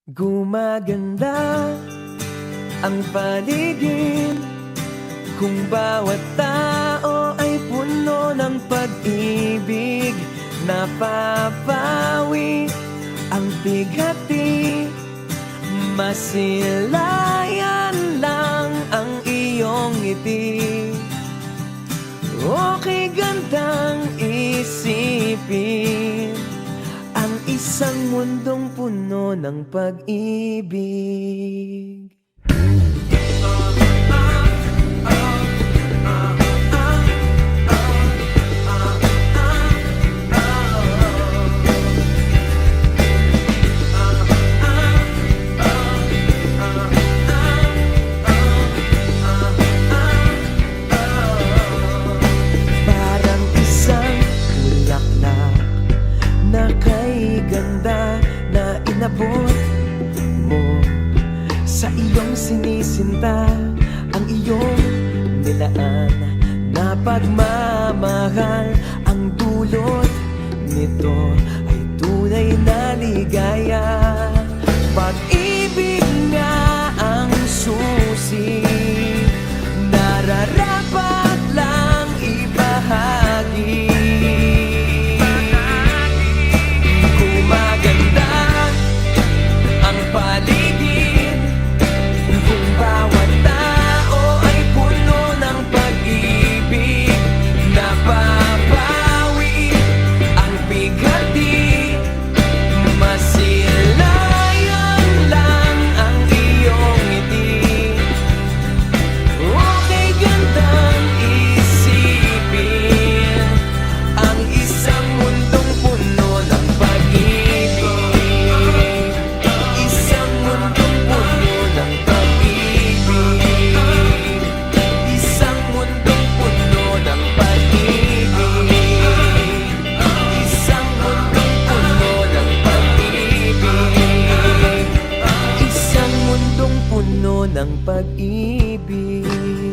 Gumaganda ang paligid kung bawat tao ay puno ng pag-ibig. Napapawi ang bighati, masilayan lang ang iyong ngiti. Okay gandang isipin ang isang mundong puno ng pag-ibig. Parang isang bulaklak na kay ganda na inabot mo sa iyong sinisinta, ang iyong nilaan na pagmamahal. Ang dulot nito ay tunay na ligaya. Pag-ibig nga ang susi, nararapat lang ibahagi. Gumaganda ang paligid kung bawat tao ay puno ng pag-ibig. Napapawi ang bighati, masilayan lang ang iyong ngiti. Okay gandang isipin ang isang mundong puno ng pag-ibig. Isang mundong puno ng pag-ibig. Isang mundong puno ng pag-ibig. Isang mundong puno ng pag-ibig. Isang mundong puno ng pag-ibig.